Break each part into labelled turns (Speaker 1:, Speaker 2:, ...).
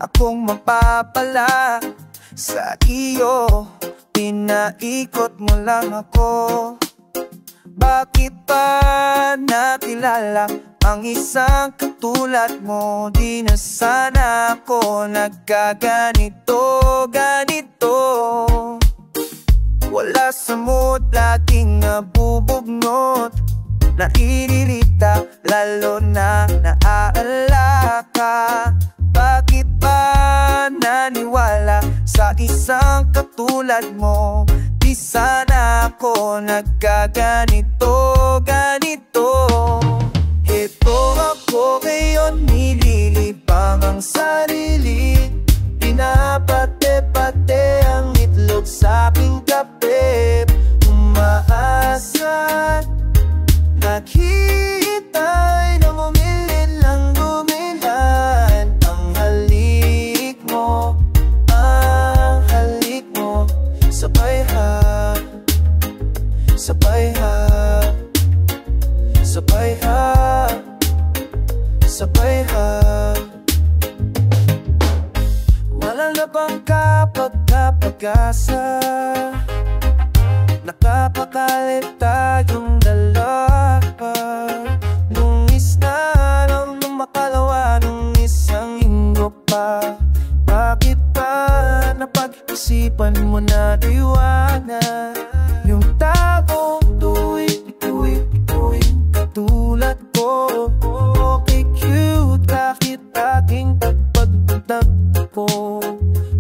Speaker 1: akong mapapala sa iyo. Pinaikot mo lang ako. Bakit pa nakilala ang isang katulad mo? Di na sana ako nagkaganito, ganito. Wala sa mood, laging nabubugnot, naiirita, lalo na naaalala ka. Bakit ba naniwala sa isang katulad mo? Di sana ako nagkaganito, ganito. Heto ako ngayon, nililibang ang sarili. Pinapate-pate ang itlog sa aking kape. Umaasa, naghihintay na bumili lang dumihan. Ang halik mo, sabay ha, sabay ha, sabay ha, sabay ha. Wala na bang kapag-pag-asa? Nakapakalit tayong dalawa. Lungis na nang makalawa ng isang linggo pa. Bakit ba napag-isipan mo na iwanan yung taong tuwing katulad ko? Okay cute kahit aking pagpagtagpo,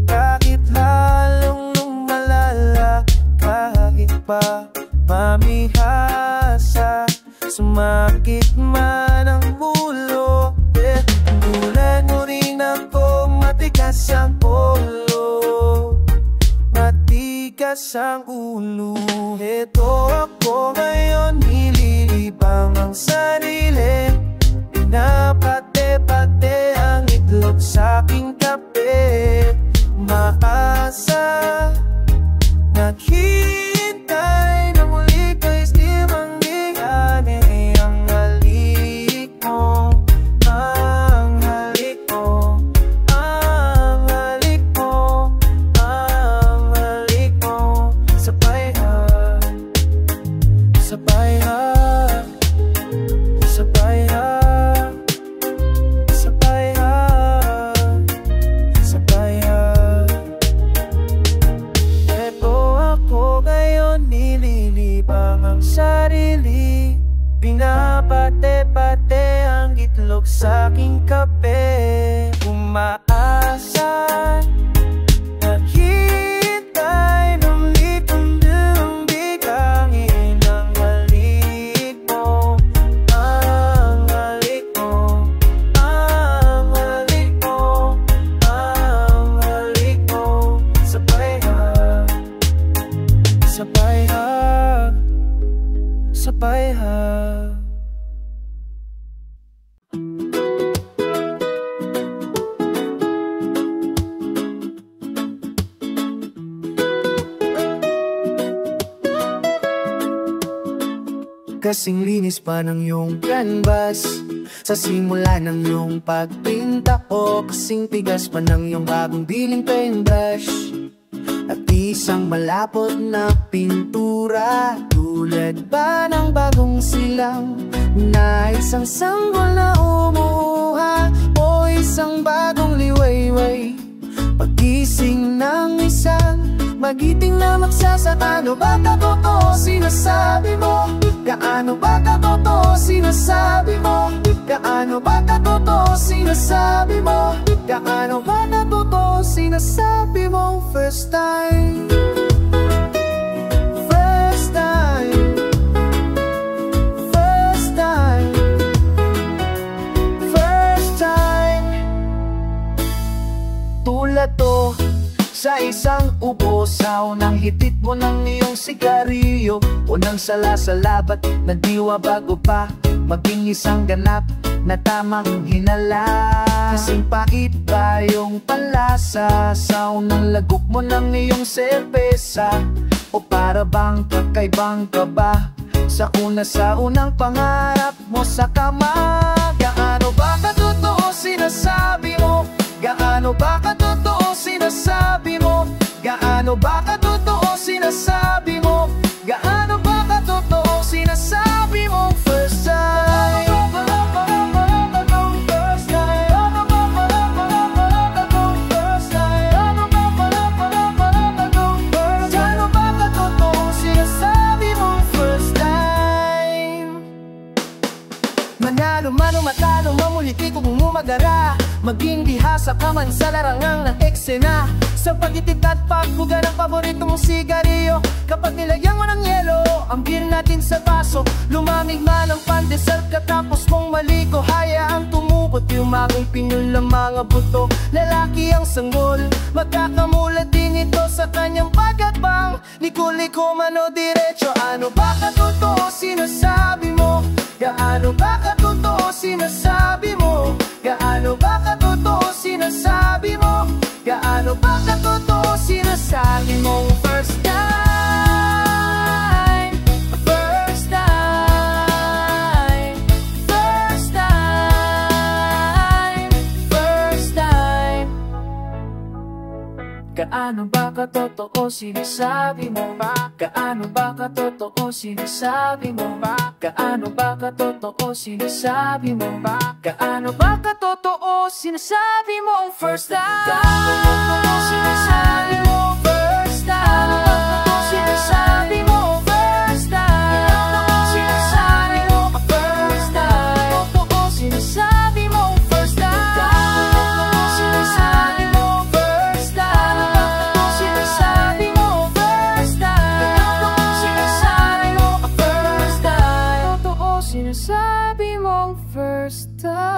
Speaker 1: kahit halong lumalala, kahit pa mamihasa, sumakit man ang ulo. Tulad mo rin ako, matigas ang ulo, matigas ang ulo. Ito ako ngayon, nililibang ang sarili. Pinapate-pate ang itlog sa aking kape. Maasa, naghihintay na muli kay di mangyayari. Ang halik mo, ang halik mo, ang halik mo, ang halik mo. Sabay ha, sabay ha, sabay ha, sabay ha, sabay ha. Eto ako ngayon, nililibang ang sarili. Pinapate-pate ang itlog sa aking kape. Umaasa, naghihintay ng litong bigangin. Ang halik mo, ang halik mo, ang halik mo, ang halik mo. Sabay ha, sabay ha, sabay ha. Kasing linis pa ng iyong canvas sa simula ng iyong pagpinta ko. Kasing tigas pa ng iyong bagong diling paintbrush at isang malapot na pintura. Tulad ba ng bagong silang na isang sanggol na umuha o isang bagong liwayway? Pagising ng isang magiting na magsasaka. Ano ba katotoo sinasabi mo? Gaano ba katotoo sinasabi mo? Gaano ba katotoo sinasabi mo? Gaano ba katotoo sinasabi mo? First time, first time, first time, first time. Tulad to sa isang ubo, sa unang hitit mo ng iyong sigarilyo, unang salasalabat na diwa bago pa maging isang ganap na tamang hinala. Kasing pait ba yung palasa sa unang lagok mo ng iyong serbesa? O para bang kakaibang ka ba sa unang pangarap mo sa kama? Gaano ba katotoo sinasabi mo? Gaano ba Gaano ba katotoo sinasabi mo? Gaano ba katotoo sinasabi mo? First time. First time. First time. Gaano ba katotoo sinasabi mo? First time. Manalo man o matalo, mamuliti kung umagara, maging bihasa ka man sa larangang ng eksena. Sa pagtitig at pagbuga ng paborito mong sigarilyo, kapag nilagyan mo ng yelo ang beer natin sa baso, lumamig man ang pandesal katapos mong maliko. Hayaang tumukot yung maging pinyol ng mga buto. Lalaki ang sanggol, magkakamulat din ito sa kanyang pagkatbang. Liko-liko man o diretso, ano ba katotoo sinasabi mo? Gaano ba katotoo sinasabi mo? Gaano ba katotoo sinasabi mo? Gaano ba katotoo sinasabi mo? First time. First time. First time. First time. Gaano ba katotoo sinasabi mo? Gaano ba katotoo sinasabi mo? Gaano ba katotoo sinasabi mo? Gaano ba katotoo sinasabi mo ang first time? Gaano ba katotoo sinasabi mo? First time. Sinasabi mo first time. Gaano sinasabi mo first time? Totoo sinasabi mo first time. Gaano sinasabi mo first time? Sinasabi mo first time. Sinasabi mo first time. Totoo sinasabi mo first time.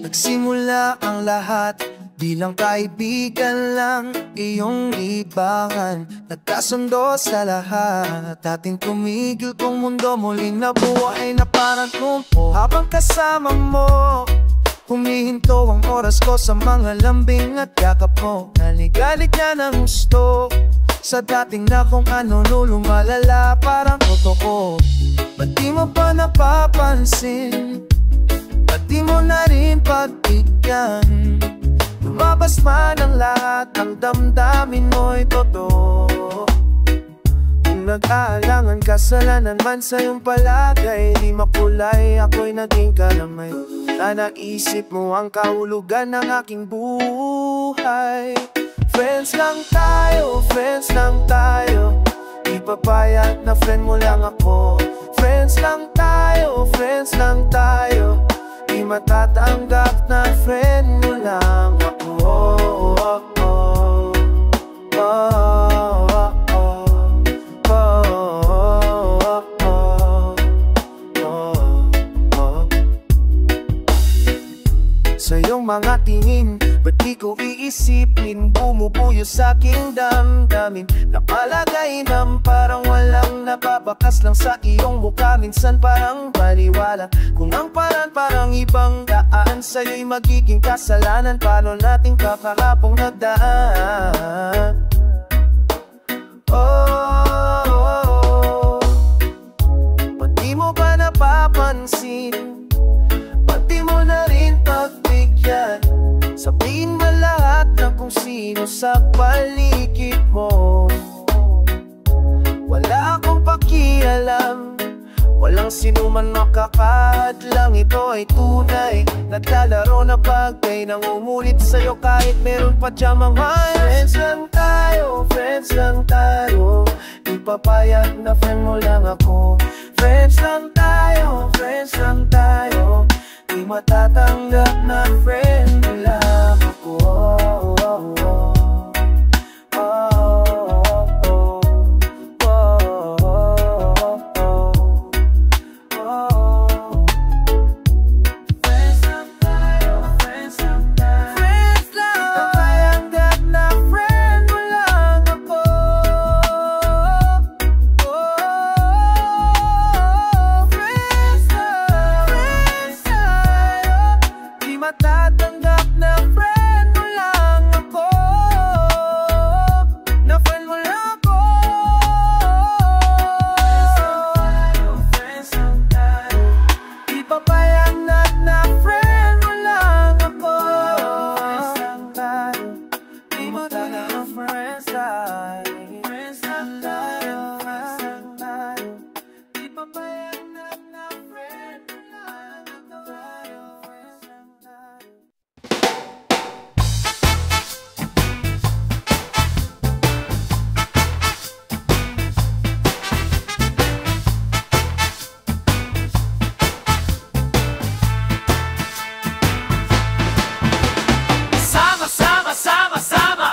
Speaker 1: Nagsimula ang lahat bilang kaibigan lang, iyong libangan. Nagkasundo sa lahat, ating tumigil kung mundo muling nabuhay na parang kumpo. Habang kasama mo, humihinto ang oras ko sa mga lambing at yakap mo. Naligalig na ng gusto sa dating na kung ano lumalala parang totoo. Ba't di mo ba napapansin? Ba't di mo na rin pagbigyan? Lumabas man ang lahat ng damdamin mo'y totoo. Kung nag-aalangan, kasalanan man sa iyong palagay, di makulay, ako'y naging kalamay. Na naisip mo ang kahulugan ng aking buhay. Friends lang tayo, friends lang tayo. Di papayag na friend mo lang ako. Friends lang tayo, friends lang tayo. Di matatanggap na friend mo lang ako. Sa iyong mga tingin, ba't di ko iisipin? Bumubuyo sa aking damdamin. Napalagay ng parang walang nababakas lang sa iyong mukha. Minsan parang baliwala kung ang parang ibang daan. Sa'yo'y magiging kasalanan. Paano natin kakarapong nagdaan? Ba't di mo ba napapansin? Ba't di mo na rin pagbigyan? Sabihin mo lahat ng kung sino sa paligid mo. Wala akong pakialam, walang sinuman makakadlang. Ito ay tunay, naglalaro na bagay nang umulit sa'yo kahit meron pa dyan mga friends lang tayo, friends lang tayo. Di papayag na friend mo lang ako. Friends lang tayo, friends lang tayo. Di matatanggap na friend mo lang ako. Friends lang tayo, friends lang tayo. Friends lang. Napayanggap matatanggap na friend mo lang ako. Na friend mo lang ako. Friends lang tayo. Di papayanat na friend mo lang ako. Friends lang tayo. Di matatanggap na friends tayo. Friends lang tayo. Friends lang tayo. Di papayanat na friend mo lang ako. Friends lang tayo. Sama, sama, sama, sama.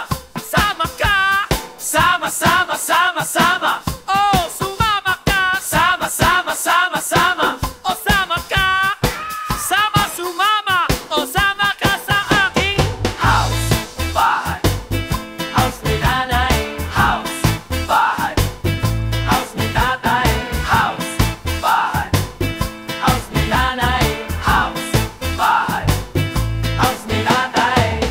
Speaker 1: Sama ka. Sama, sama, sama, sama. Oh, sumama ka. Sama, sama, sama, sama. Oh, sama ka. Sama, sumama. Oh, sama ka sa aking house, bahay. House ni nanay. House, bahay. House ni tatay. House, bahay. House ni nanay. House, bahay. House ni tatay.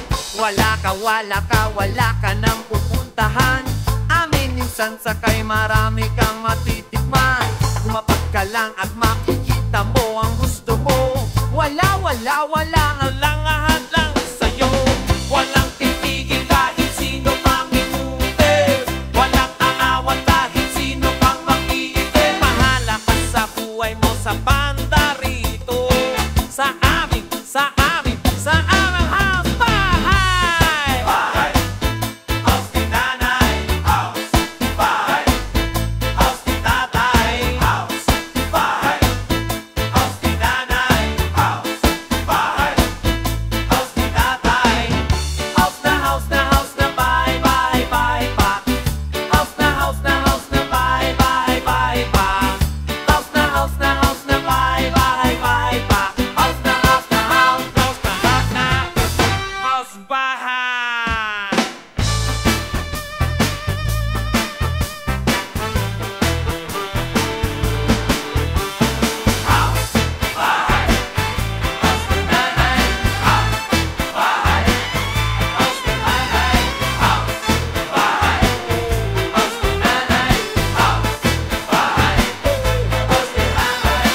Speaker 1: Wala ka nang pupuntahan. Amin minsan sakay marami kang matitikman. Gumapag ka lang at makikita mo ang gusto mo. Wala ang langahat lang sa'yo. Walang titigil kahit sino pang inuti. Walang aawat kahit sino pang makiitin. Mahala ka sa buhay mo sa banda rito. Sa amin house, bahay. Bahay. House ni nanay. House, bahay. House ni tatay. House, bahay. House ni nanay. House, bahay. House ni tatay. House na bahay, bahay, bahay pa. House na bahay, bahay, bahay pa. House na bahay, bahay, bahay pa. House na house, bahay. House, bahay. House ni nanay. House, bahay. House ni nanay. House, bahay. House ni nanay. House, bahay. House ni nanay.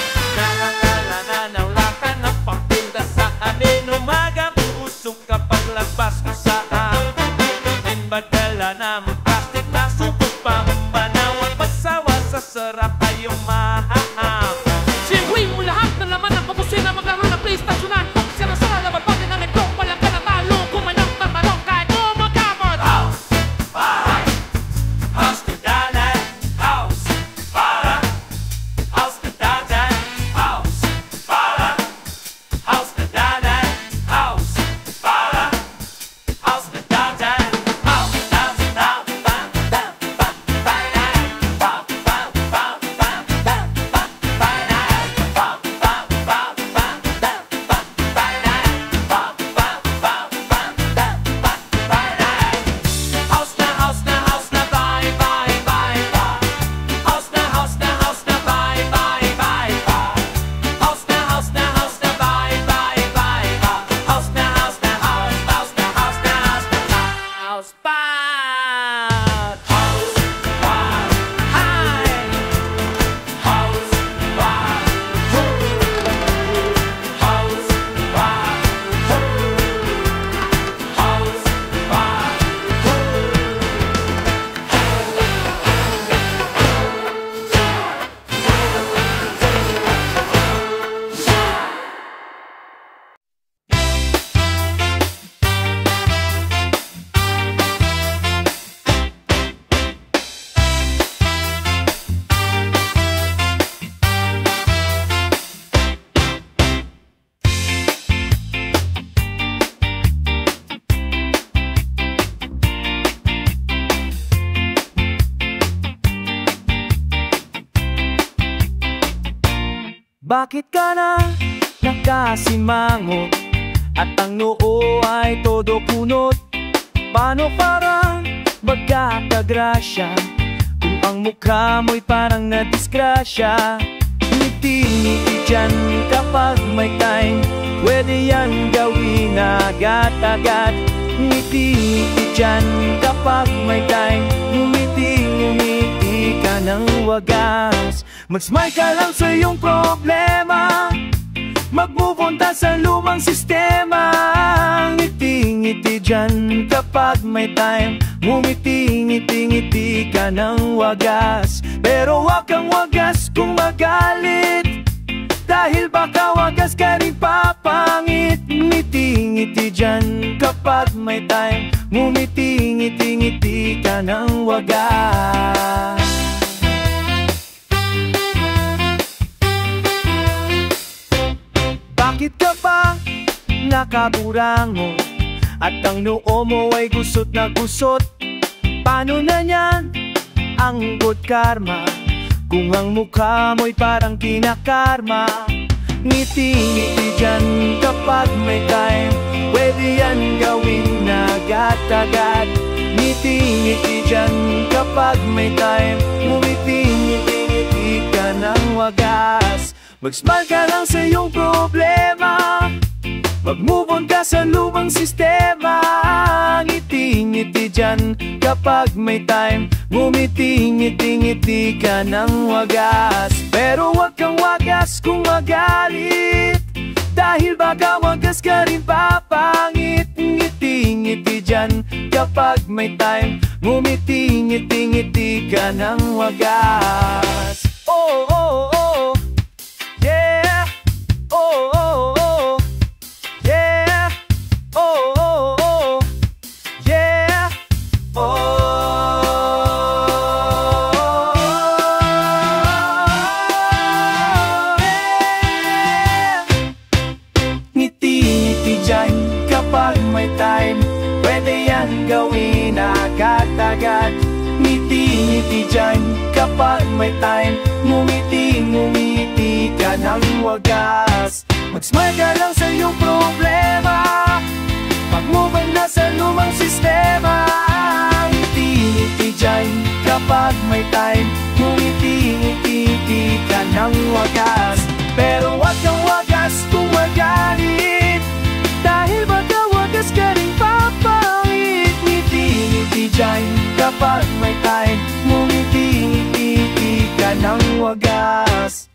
Speaker 1: Nanawla ka na pagpunta sa amin. Umaga, usok ka paglabas ko sa amin. Badala na mo plastic na supot pa manawag pasawa sa sarap ay umaham.
Speaker 2: Sinuwi mo lahat ng laman ng kamusina. Maglaro ng PlayStation na siya na sa laban pati ng itlog. Walang ka natalo. Kumanang tamanong kahit umagamot.
Speaker 1: House, bahay. House ni nanay. House, para. House ni tatay. House, para. House ni nanay. House, para. House ni tatay. House,
Speaker 3: Bakit ka na nakasimangot at ang noo ay todo kunot? Paano parang magkakagrasya kung ang mukha mo'y parang nadisgrasya? Ngiti-ngiti dyan kapag may time. Pwede yan gawin agad-agad. Ngiti-ngiti dyan kapag may time. Ngumiti ka ng wagas. Mag-smile ka lang sa iyong problema. Mag-move on ta sa lumang sistema. Ngiti-ngiti dyan kapag may time. Ngumiti-ngiti ka ng wagas. Pero wag kang wagas kung magalit, dahil baka wagas ka rin papangit. Ngiti-ngiti dyan kapag may time. Ngumiti-ngiti ka ng wagas. Bakit ka ba nakaburango at ang noo mo ay gusot na gusot? Paano na yan ang good karma kung ang mukha mo'y parang kinakarma? Ngiti-ngiti dyan kapag may time. Pwede yan gawin agad-agad. Ngiti-ngiti dyan kapag may time. Ngumiti-ngiti ka ng wagas. Mag-smile ka lang sa iyong problema. Mag-move on ka sa lumang sistema. Ngiti-ngiti dyan kapag may time. Ngumiti-ngiti ka ng wagas. Pero wag kang wagas kung magalit, dahil baka wagas ka rin papangit. Ngiti-ngiti dyan kapag may time. Ngumiti-ngiti ka ng wagas. Oh, oh, oh, yeah. Oh, oh, oh, yeah. Oh, oh, oh, yeah. Oh. Gawin agad-agad. Ngiti-ngiti dyan kapag may time. Ngumiti-ngumiti ka ng wagas. Mag-smile ka lang sa iyong problema. Pag-move on na sa lumang sistema. Ngiti-ngiti dyan kapag may time. Ngumiti-ngiti ka ng wagas. Pero wag kang wagas kung magalit, dahil baka wagas ka rin papangit. Ngiti-ngiti dyan kapag may time. Ngumiti-ngiti ka ng wagas.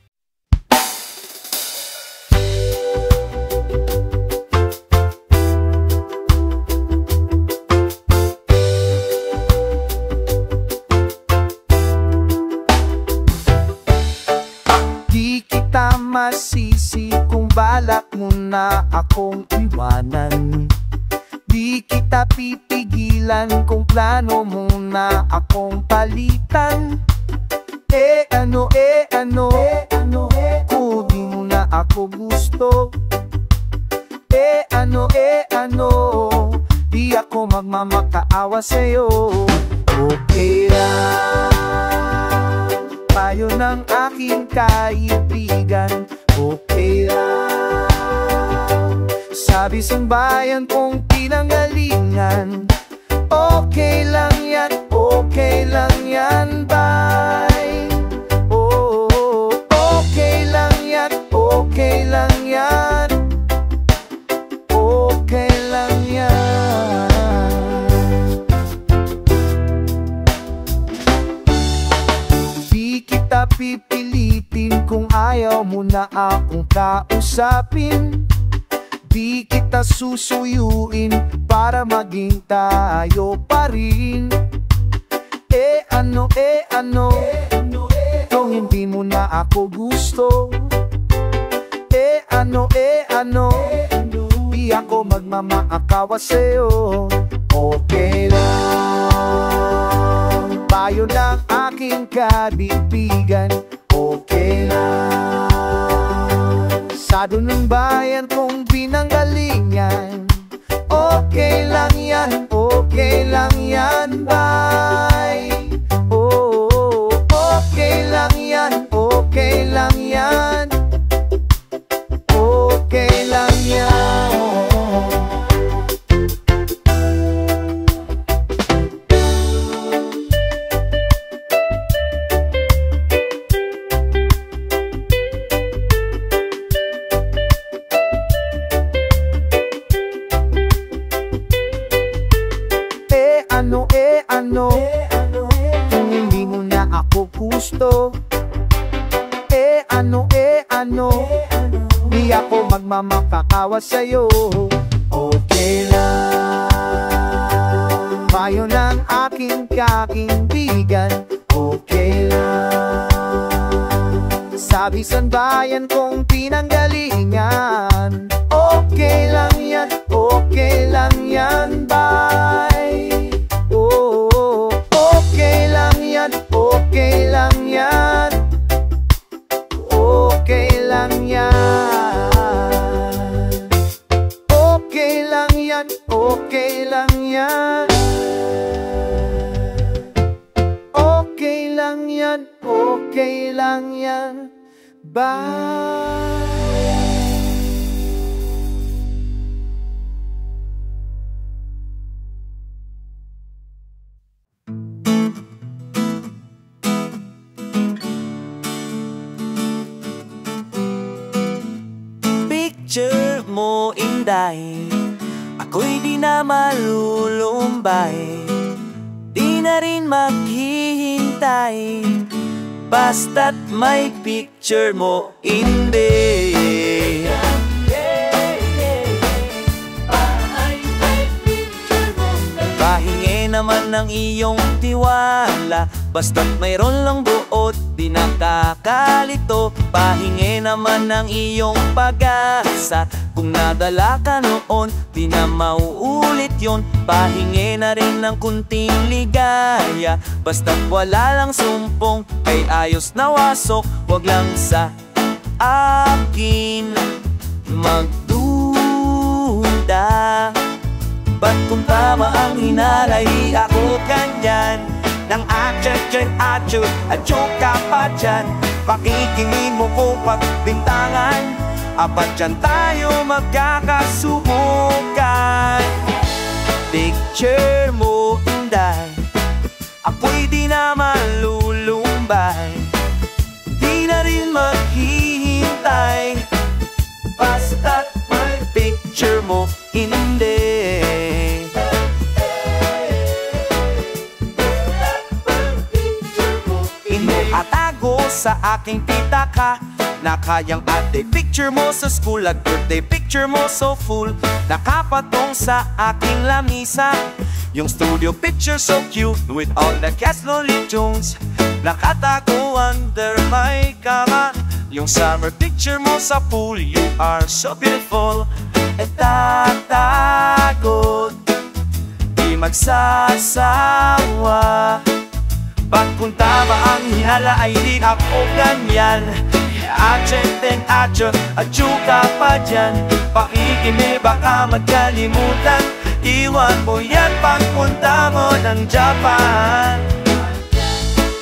Speaker 3: Di kita masisi kung balak mo na akong iwanan. Di kita pipigilan kung plano mo na akong palitan. Ano, kung di mo na ako gusto. Ano, di ako magmamakaawa sa'yo. Okay lang, payo ng aking kaibigan. Okay lang, sabi simbayan kong pinanggalingan. Okay lang yan, bye. Oh, okay lang yan, okay lang yan. Okay lang yan. Di kita pipilitin kung ayaw mo na akong kausapin. Di kita susuyuin para maging tayo pa rin. Ano, kung hindi mo na ako gusto. Ano, di ako magmamaakawa sa'yo. Okay lang, payo ng aking kaibigan. Okay lang, sa dunang bayan kong pinanggalingan. Okay lang yan, bye. Oh, okay lang yan, okay lang yan. Okay lang yan. awa sa'yo. Okay lang, payo ng aking kakaibigan. Okay lang, sabi sa bayan kong pinanggalingan. Okay lang yan, okay lang yan, bye. Oh, okay lang yan, okay lang yan. Okay lang yan. Okay lang yan, okay lang yan. Okay lang yan, okay lang yan. Bye.
Speaker 4: Picture mo, Inday, ako'y di na malulumbay, di na rin maghihintay, basta't may picture mo, Inday. Pahingi naman ng iyong tiwala, basta't mayroon lang buot, di nakakalito. Pahingi naman ng iyong pag-asa, kung nadala ka noon, di na mauulit yon. Pahingi na rin ng kunting ligaya, basta't wala lang sumpong, ay ayos na wasok. Wag lang sa akin magduda, ba't kung tama ang hinalay, ako ganyan. Nang atya-tyan, atyo ka pa dyan, pakikingin mo po pagbintangan, apat dyan tayo magkakasubukan. Picture mo, Inday, ako'y di na malulumbay, di na rin maghihintay, basta't may picture mo, Inday. Atago sa aking pitaka, na kayang ate picture mo sa school at birthday picture mo so full, nakapatong sa aking lamisa. Yung studio picture so cute with all the cast Looney Tunes, nakatago under my kama. Yung summer picture mo sa pool, you are so beautiful, tatago, di magsasawa. Ba't kung tama ang hinala ay di ako ganyan. Atyen, atyo ka pa dyan, pakikimi baka magkalimutan. Iwan mo yan pagpunta mo ng Japan.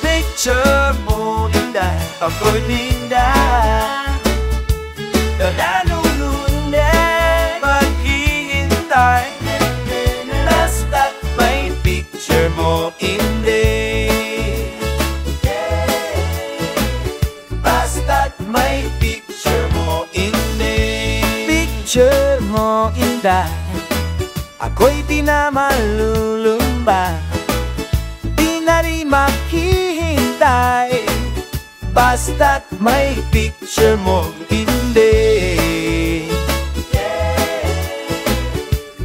Speaker 4: Picture mo, Inday, ako'y linda, nalulunday, maghihintay, basta't may picture mo, Inday. May picture mo, Inday. Picture mo, Inday, ako'y di na malulumba, di na rin maghihintay, basta't may picture mo, Inday.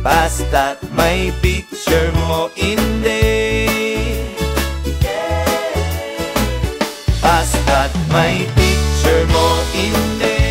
Speaker 4: Basta't may picture mo, Inday. Basta't may picture mo, Inday.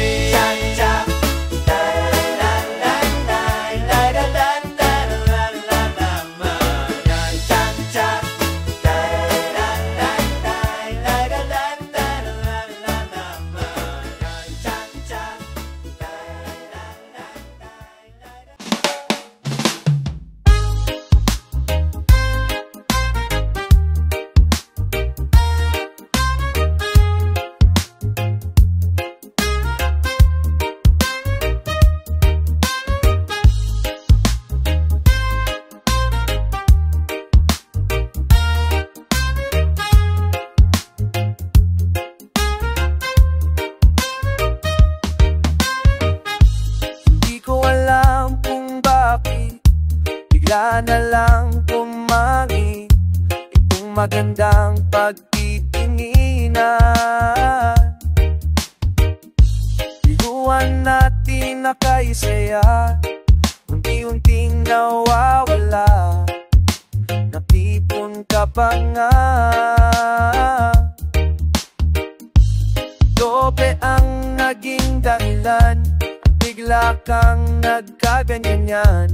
Speaker 4: bigla na lang pumangi itong magandang pagtitinginan. Iguan natin
Speaker 3: pinakaisaya, unti-unting nawawala, napipon ka pa nga. Doble ang naging dahilan, bigla kang nagkaganyan.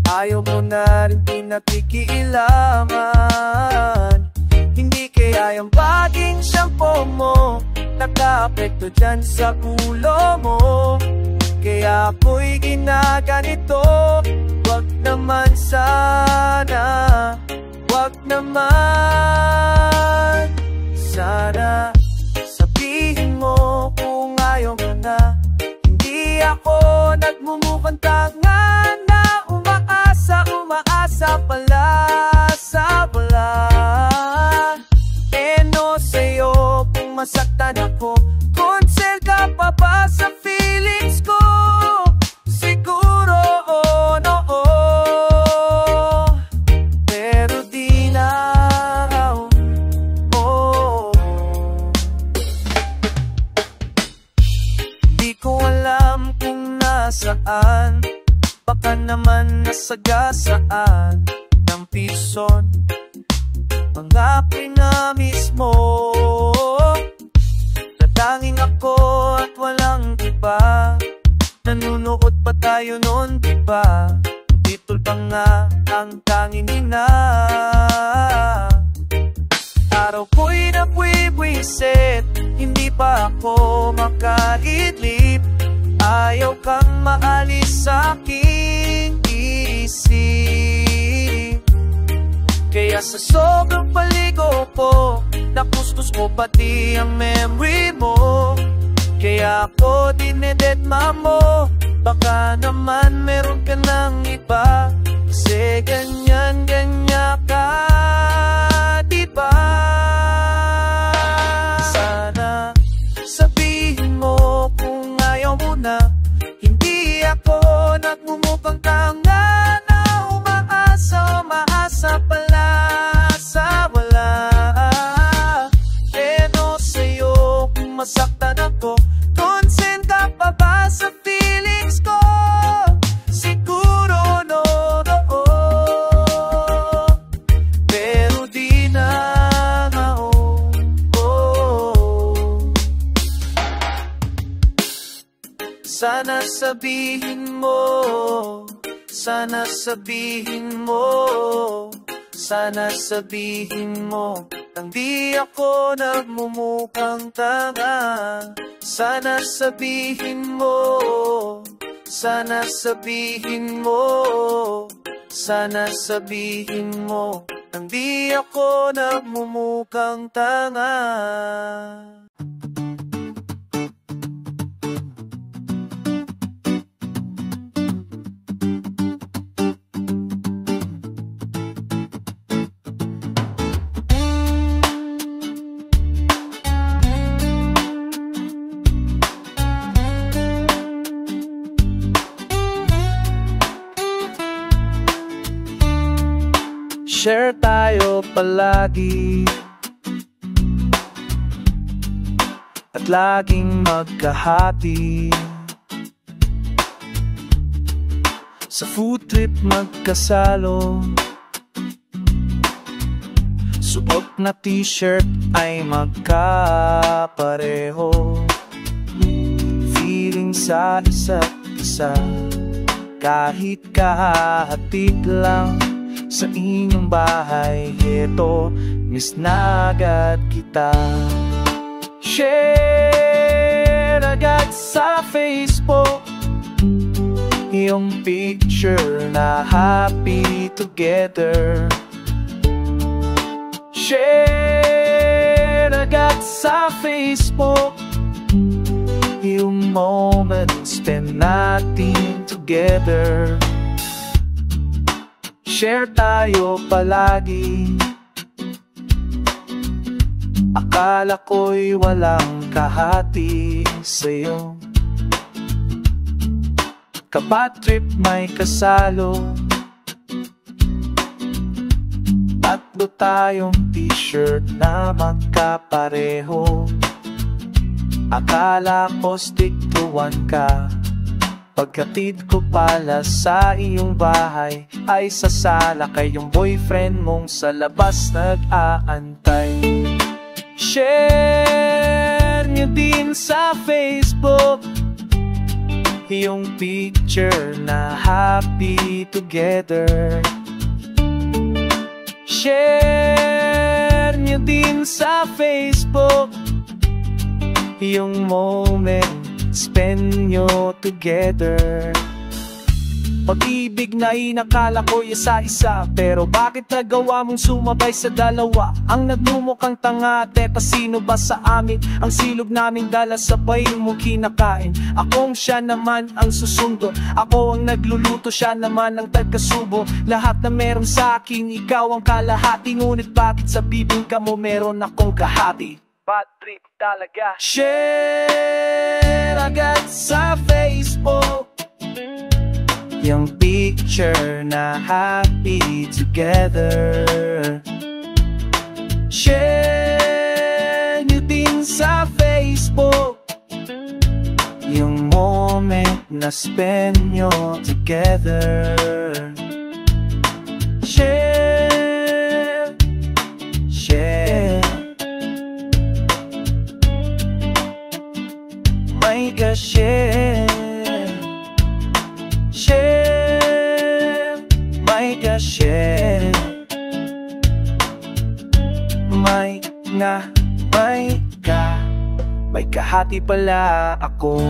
Speaker 3: Ayaw mo na rin pinakikialaman. Hindi kaya yung baging shampoo mo naka-apekto dyan sa ulo mo, kaya ako'y ginaganito. Wag naman sana, wag naman sana. Sabihin mo kung ayaw mo na, hindi ako nagmumukhang tanga na umaasa pala sa wala. No sa'yo kung masaktan ako, konsel ka pa ba sa feelings ko? Siguro oo, pero di na. Di ko alam kung nasaan, baka naman nasagasaan ng pison, mga pinamis mo. Natanging ako at walang iba, nanunood pa tayo noon diba? Titol pa nga ang tanging ina. Araw ko'y napwiwisit, hindi pa ako makaidlip. Ayaw kang maalis sa aking isip, kaya sa sobrang paligo po, nakuskus mo pati ang memory mo. Kaya ako dinededma mo, baka naman meron ka ng iba. Kasi ganyan ka, diba? Sana sabihin mo kung ayaw mo na, hindi ako nagmumukhang tanga na umaasa pala sa wala. No sa'yo kung masaktan ako, consent ka pa ba sa feelings ko? Siguro no, pero di na nga. Sana sabihin mo, sana sabihin mo, sana sabihin mo, nang di ako nagmumukhang tanga. Sana sabihin mo, sana sabihin mo, sana sabihin mo, nang di ako nagmumukhang tanga. Share tayo palagi at laging magkahati. Sa food trip magkasalo, suot na t-shirt ay magkapareho. Feeling sa isa't isa, kahit kahatik lang. Sa inyong bahay, heto, miss na agad kita. Share agad sa Facebook iyong picture na happy together. Share agad sa Facebook yung moments spend natin together. Share tayo palagi, akala ko'y walang kahati sa'yo. Kapag trip may kasalo, tatlo tayong t-shirt na magkapareho. Akala ko stick to one ka, Pagkatid ko pala sa iyong bahay, ay sasala kayong boyfriend mong sa labas nag-aantay. Share nyo din sa Facebook yung picture na happy together. Share nyo din sa Facebook yung moment spend nyo together. Pag-ibig na inakala ko isa-isa, pero bakit nagawa mong sumabay sa dalawa? Ang nagmumukhang tanga, teka sino ba sa amin? Ang silog naming dala sabay mo kinakain. Akong siya naman ang susundo, ako ang nagluluto, siya naman ang tagkasubo. Lahat na meron sa akin, ikaw ang kalahati. Ngunit bakit sa bibingka mo meron akong kahati? Bad trip talaga. Share agad sa Facebook yung picture na happy together. Share nyo din sa Facebook yung moment na spend nyo together. Share, share. My gosh, share. Share, my gosh, share. May kahati pala ako.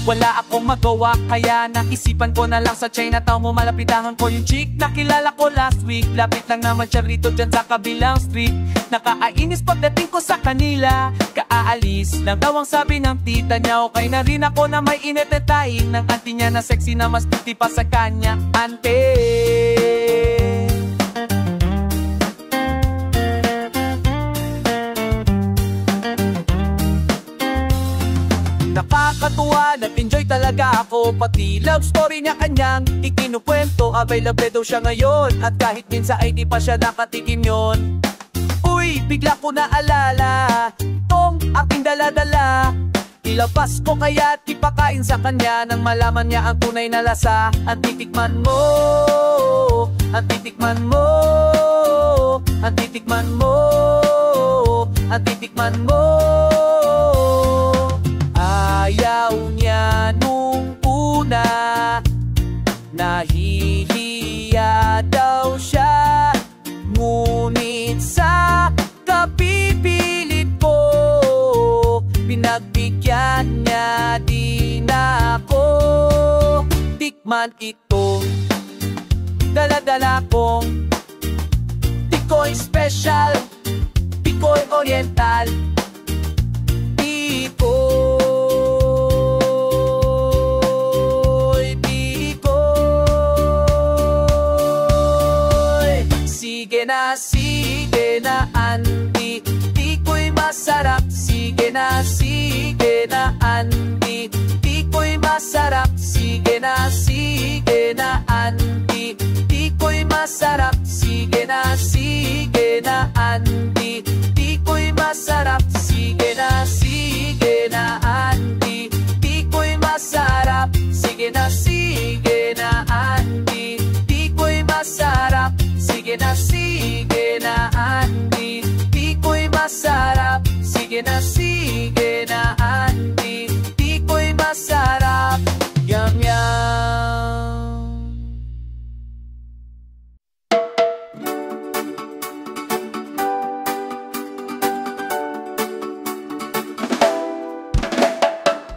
Speaker 4: Wala akong magawa, kaya naisipan ko na lang sa Chinatown mo malapitangan ko yung chick na kilala ko last week. Lapit lang naman siya rito dyan sa kabilang street. Nakakainis pagdating ko sa kanila, kaaalis lang daw ang sabi ng tita niya. Okay na rin ako na may inetetahin ng auntie niya na sexy na mas puti pa sa kanya. Ante, nakakatuwa, nag-enjoy talaga ako. Pati love story niya kanyang ikinukwento. Available daw siya ngayon, at kahit minsan ay di pa siya nakatikim yon. Uy, bigla ko naalala tong aking dala-dala. Ilabas ko kaya at ipakain sa kanya nang malaman niya ang tunay na lasa. At titikman mo, at titikman mo, at titikman mo, at titikman mo. Ayaw niya nung una, nahihiya daw siya. Ngunit sa kapipilit ko, pinagbigyan niya din ako. Tikman ito, dala-dala kong Tikoy Special, Tikoy Oriental, sige na Andy, tikoy masarap. Sige na Andy, tikoy masarap. Sige na Andy, tikoy masarap. Sige na Andy, tikoy masarap. Sige na Andy, tikoy masarap. Sige na Andy, tikoy masarap. Sige na Andy, tikoy masarap. Sige na Andy, tikoy masarap. Yum yum.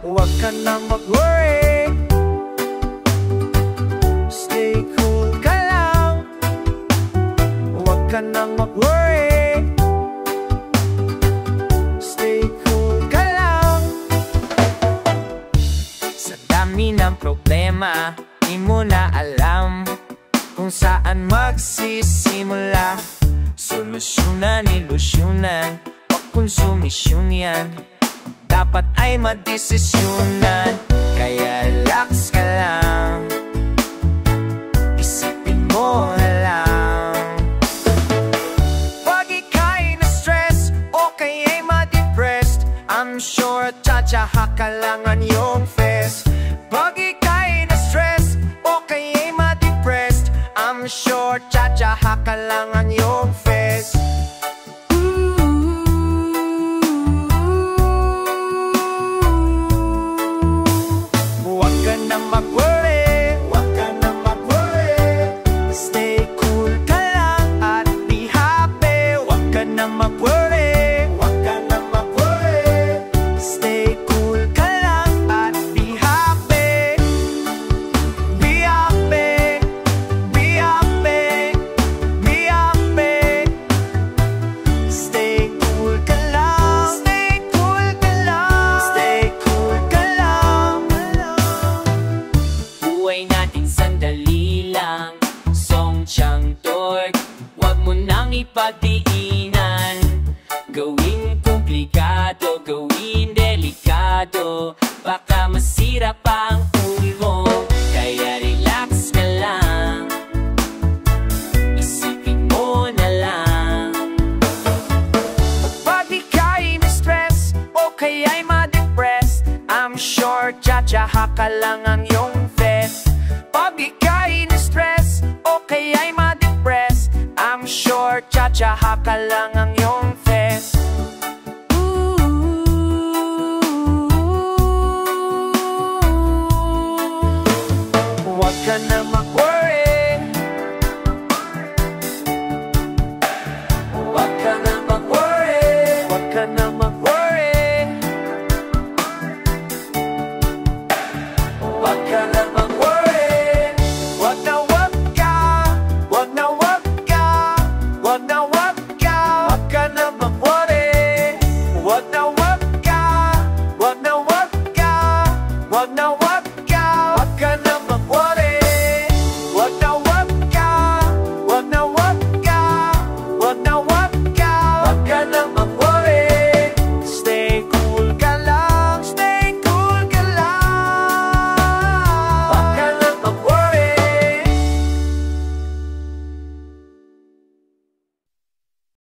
Speaker 3: Huwag ka na mag-worry,
Speaker 4: dami ng problema, di mo na alam kung saan magsisimula. Solusyonan, ilusyonan, o konsumisyon yan, dapat ay madesisyonan. Kaya relax ka lang, isipin mo na lang. Pag ika'y na-stress o kaya'y ma-depressed, I'm sure tsatsaha ka lang ang iyong face. Pag ika'y na-stress o kaya'y ma-depressed, I'm sure tsatsaha ka lang ang iyong face. Huwag ka na mag-worry, huwag ka na mag-worry. Stay cool ka lang at be happy. Huwag ka na mag-worry, huwag ka na mag-worry. Stay cool ka lang at be happy. Be happy, be happy, be happy. Stay cool ka lang, stay cool ka lang, stay cool ka lang. Buhay natin sandali lang, Song Chang Tork, huwag mo nang ipagdiinan. Gawing komplikado, gawin delikado, baka masira pa ang ulo mo. Kaya relax ka lang, isipin mo na lang. Pag ika'y na-stress o kaya'y ma-depressed, I'm sure tsatsaha ka lang ang iyong face. Pag ika'y na-stress o kaya'y ma-depressed, I'm sure tsatsaha ka lang ang iyong face.